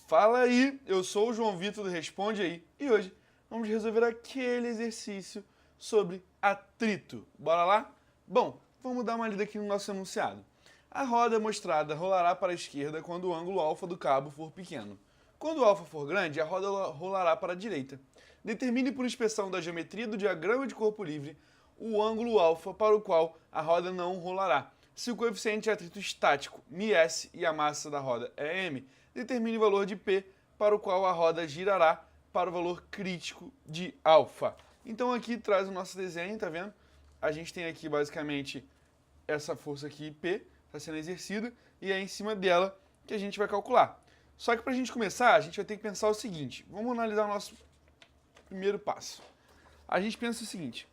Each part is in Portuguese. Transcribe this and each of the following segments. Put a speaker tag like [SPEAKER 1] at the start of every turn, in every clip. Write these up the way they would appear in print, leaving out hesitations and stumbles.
[SPEAKER 1] Fala aí, eu sou o João Vitor do Responde Aí e hoje vamos resolver aquele exercício sobre atrito. Bora lá? Bom, vamos dar uma lida aqui no nosso enunciado. A roda mostrada rolará para a esquerda quando o ângulo alfa do cabo for pequeno. Quando o alfa for grande, a roda rolará para a direita. Determine por inspeção da geometria do diagrama de corpo livre o ângulo alfa para o qual a roda não rolará. Se o coeficiente de atrito estático, μs, e a massa da roda é m, determine o valor de P para o qual a roda girará para o valor crítico de alfa. Então aqui traz o nosso desenho, tá vendo? A gente tem aqui basicamente essa força aqui, P, está sendo exercida, e é em cima dela que a gente vai calcular. Só que para a gente começar, a gente vai ter que pensar o seguinte. Vamos analisar o nosso primeiro passo. A gente pensa o seguinte.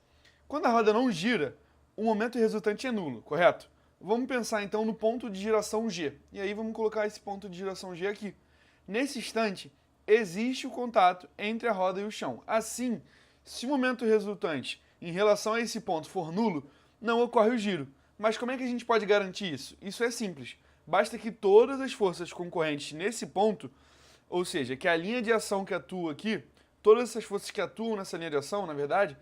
[SPEAKER 1] Quando a roda não gira, o momento resultante é nulo, correto? Vamos pensar então no ponto de giração G. E aí vamos colocar esse ponto de giração G aqui. Nesse instante, existe o contato entre a roda e o chão. Assim, se o momento resultante em relação a esse ponto for nulo, não ocorre o giro. Mas como é que a gente pode garantir isso? Isso é simples. Basta que todas as forças concorrentes nesse ponto, ou seja, que a linha de ação que atua aqui, todas essas forças que atuam nessa linha de ação, na verdade,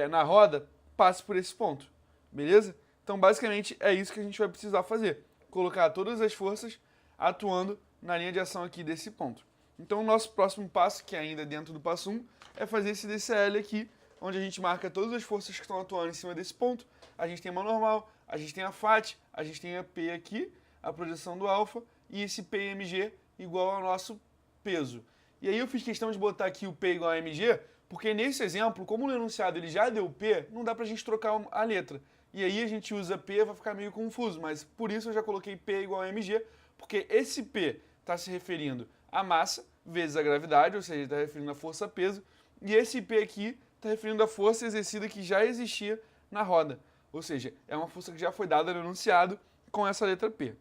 [SPEAKER 1] na roda, passe por esse ponto. Beleza? Então, basicamente, é isso que a gente vai precisar fazer. Colocar todas as forças atuando na linha de ação aqui desse ponto. Então, o nosso próximo passo, que é ainda dentro do passo 1, é fazer esse DCL aqui, onde a gente marca todas as forças que estão atuando em cima desse ponto. A gente tem uma normal, a gente tem a FAT, a gente tem a P aqui, a projeção do alfa, e esse PMG igual ao nosso peso. E aí eu fiz questão de botar aqui o P igual a MG, porque nesse exemplo, como no enunciado ele já deu P, não dá pra gente trocar a letra. E aí a gente usa P, vai ficar meio confuso, mas por isso eu já coloquei P igual a mg, porque esse P está se referindo à massa vezes a gravidade, ou seja, está referindo à força-peso, e esse P aqui está referindo à força exercida que já existia na roda, ou seja, é uma força que já foi dada no enunciado com essa letra P.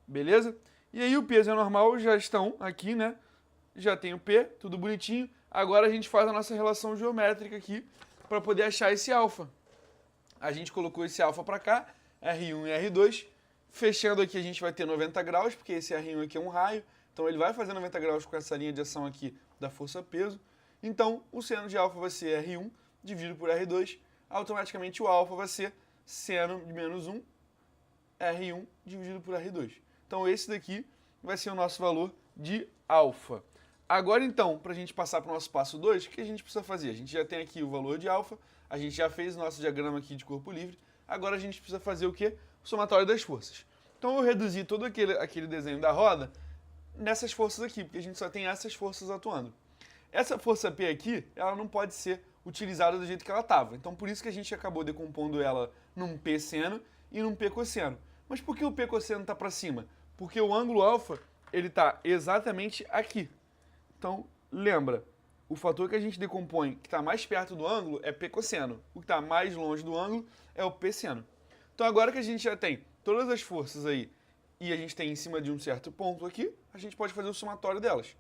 [SPEAKER 1] Beleza? E aí o peso e a normal já estão aqui, né? Já tem o P, tudo bonitinho. Agora a gente faz a nossa relação geométrica aqui para poder achar esse alfa. A gente colocou esse alfa para cá, R1 e R2. Fechando aqui a gente vai ter 90 graus, porque esse R1 aqui é um raio. Então ele vai fazer 90 graus com essa linha de ação aqui da força-peso. Então o seno de alfa vai ser R1 dividido por R2. Automaticamente o alfa vai ser seno de menos 1, R1 dividido por R2. Então esse daqui vai ser o nosso valor de alfa. Agora então, para a gente passar para o nosso passo 2, o que a gente precisa fazer? A gente já tem aqui o valor de alfa, a gente já fez o nosso diagrama aqui de corpo livre, agora a gente precisa fazer o quê? O somatório das forças. Então eu reduzi todo aquele desenho da roda nessas forças aqui, porque a gente só tem essas forças atuando. Essa força P aqui, ela não pode ser utilizada do jeito que ela estava. Então por isso que a gente acabou decompondo ela num P seno e num P cosseno. Mas por que o P cosseno está para cima? Porque o ângulo alfa, ele está exatamente aqui. Então, lembra, o fator que a gente decompõe que está mais perto do ângulo é P cosseno. O que está mais longe do ângulo é o P seno. Então, agora que a gente já tem todas as forças aí e a gente tem em cima de um certo ponto aqui, a gente pode fazer o somatório delas.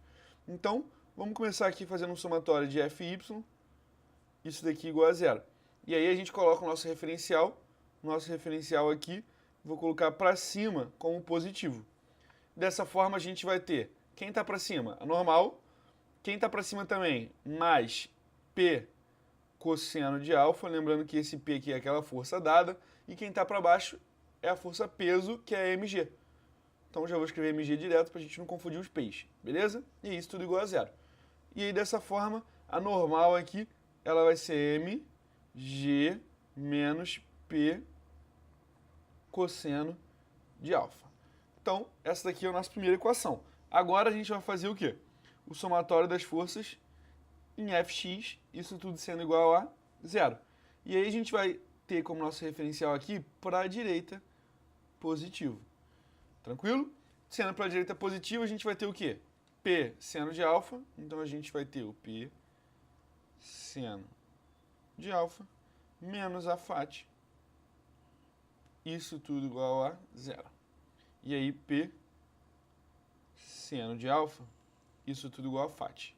[SPEAKER 1] Então, vamos começar aqui fazendo um somatório de Fy, isso daqui igual a zero. E aí a gente coloca o nosso referencial aqui, vou colocar para cima como positivo. Dessa forma, a gente vai ter, quem está para cima? A normal. Quem está para cima também, mais P cosseno de alfa, lembrando que esse P aqui é aquela força dada, e quem está para baixo é a força peso, que é mg. Então já vou escrever mg direto para a gente não confundir os P's, beleza? E isso tudo igual a zero. E aí dessa forma, a normal aqui, ela vai ser mg menos P cosseno de alfa. Então, essa daqui é a nossa primeira equação. Agora a gente vai fazer o quê? O somatório das forças em Fx, isso tudo sendo igual a zero. E aí a gente vai ter como nosso referencial aqui, para a direita, positivo. Tranquilo? Sendo para a direita positivo, a gente vai ter o quê? P seno de alfa, então a gente vai ter o P seno de alfa menos a FAT, isso tudo igual a zero. E aí P seno de alfa, isso tudo igual a FAT.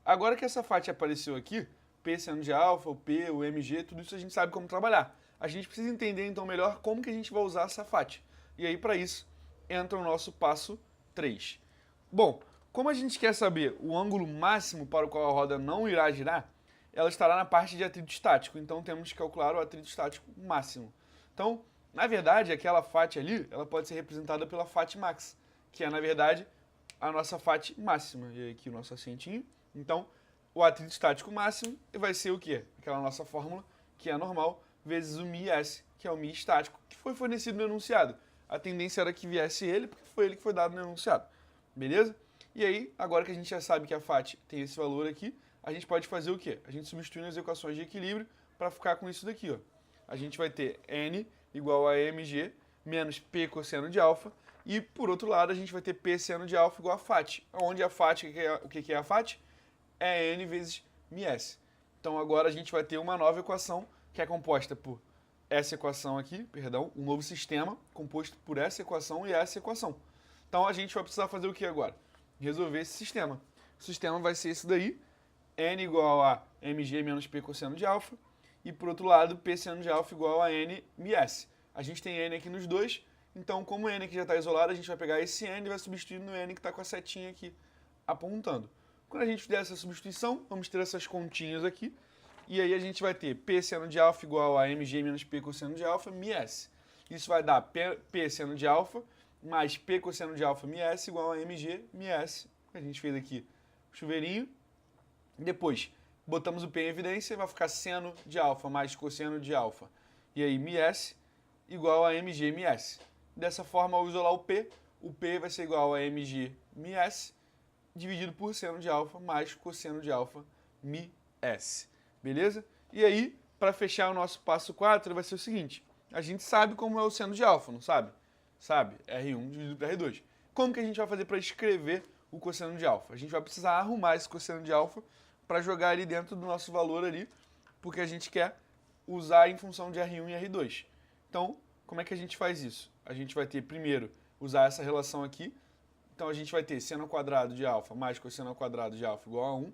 [SPEAKER 1] Agora que essa FAT apareceu aqui, P seno de alfa, o P, o mg, tudo isso a gente sabe como trabalhar. A gente precisa entender então melhor como que a gente vai usar essa FAT. E aí para isso entra o nosso passo 3. Bom, Como a gente quer saber o ângulo máximo para o qual a roda não irá girar, ela estará na parte de atrito estático, então temos que calcular o atrito estático máximo. Então, na verdade, aquela FAT ali, ela pode ser representada pela FAT max, que é, na verdade, a nossa FAT máxima. E aqui o nosso assentinho. Então, o atrito estático máximo vai ser o quê? Aquela nossa fórmula, que é normal, vezes o μs, que é o μ estático, que foi fornecido no enunciado. A tendência era que viesse ele, porque foi ele que foi dado no enunciado. Beleza? E aí, agora que a gente já sabe que a FAT tem esse valor aqui, a gente pode fazer o quê? A gente substitui nas equações de equilíbrio para ficar com isso daqui, ó. A gente vai ter n igual a mg menos p cosseno de alfa, e por outro lado a gente vai ter p seno de alfa igual a FAT, onde a FAT, o que é a FAT? É n vezes μs. Então agora a gente vai ter uma nova equação que é composta por essa equação aqui, perdão, um novo sistema composto por essa equação e essa equação. Então a gente vai precisar fazer o que agora? Resolver esse sistema. O sistema vai ser esse daí, n igual a mg menos p cosseno de alfa, e por outro lado, p seno de alfa igual a n μs. A gente tem n aqui nos dois, então como n aqui já está isolado, a gente vai pegar esse n e vai substituir no n que está com a setinha aqui apontando. Quando a gente fizer essa substituição, vamos ter essas continhas aqui, e aí a gente vai ter p seno de alfa igual a mg menos p cosseno de alfa μs. Isso vai dar p seno de alfa mais p cosseno de alfa μs igual a mg μs. A gente fez aqui o chuveirinho. Depois, botamos o p em evidência, vai ficar seno de alfa mais cosseno de alfa. E aí, μs igual a mg μs. Dessa forma, ao isolar o p vai ser igual a mg μs dividido por seno de alfa mais cosseno de alfa μs. Beleza? E aí, para fechar o nosso passo 4, vai ser o seguinte. A gente sabe como é o seno de alfa, não sabe? Sabe? R1 dividido por R2. Como que a gente vai fazer para escrever o cosseno de alfa? A gente vai precisar arrumar esse cosseno de alfa para jogar ali dentro do nosso valor ali, porque a gente quer usar em função de R1 e R2. Então, como é que a gente faz isso? A gente vai ter, primeiro, usar essa relação aqui. Então, a gente vai ter seno ao quadrado de alfa mais cosseno ao quadrado de alfa igual a 1,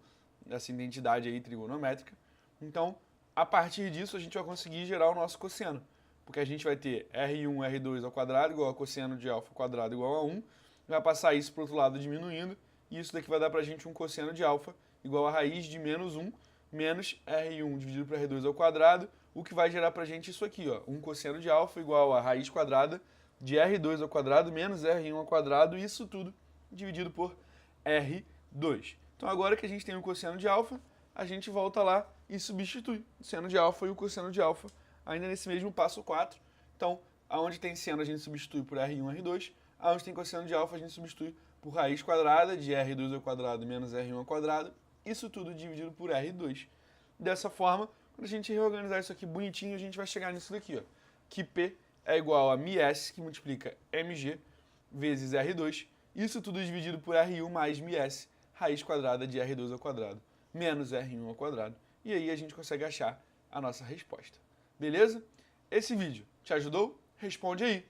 [SPEAKER 1] essa identidade aí trigonométrica. Então, a partir disso, a gente vai conseguir gerar o nosso cosseno, porque a gente vai ter R1, R2 ao quadrado igual a cosseno de alfa ao quadrado igual a 1, vai passar isso para o outro lado diminuindo, e isso daqui vai dar para a gente um cosseno de alfa igual a raiz de menos 1 menos R1 dividido por R2 ao quadrado, o que vai gerar para a gente isso aqui, ó, um cosseno de alfa igual a raiz quadrada de R2 ao quadrado menos R1 ao quadrado, isso tudo dividido por R2. Então agora que a gente tem o cosseno de alfa, a gente volta lá e substitui o seno de alfa e o cosseno de alfa, ainda nesse mesmo passo 4. Então, aonde tem seno a gente substitui por R1, R2, aonde tem cosseno de alfa a gente substitui por raiz quadrada de R2 ao quadrado menos R1 ao quadrado, isso tudo dividido por R2. Dessa forma, quando a gente reorganizar isso aqui bonitinho, a gente vai chegar nisso daqui, ó, que P é igual a μs, que multiplica mg, vezes R2, isso tudo dividido por R1 mais μs, raiz quadrada de R2 ao quadrado, menos R1 ao quadrado. E aí a gente consegue achar a nossa resposta. Beleza? Esse vídeo te ajudou? Responde aí.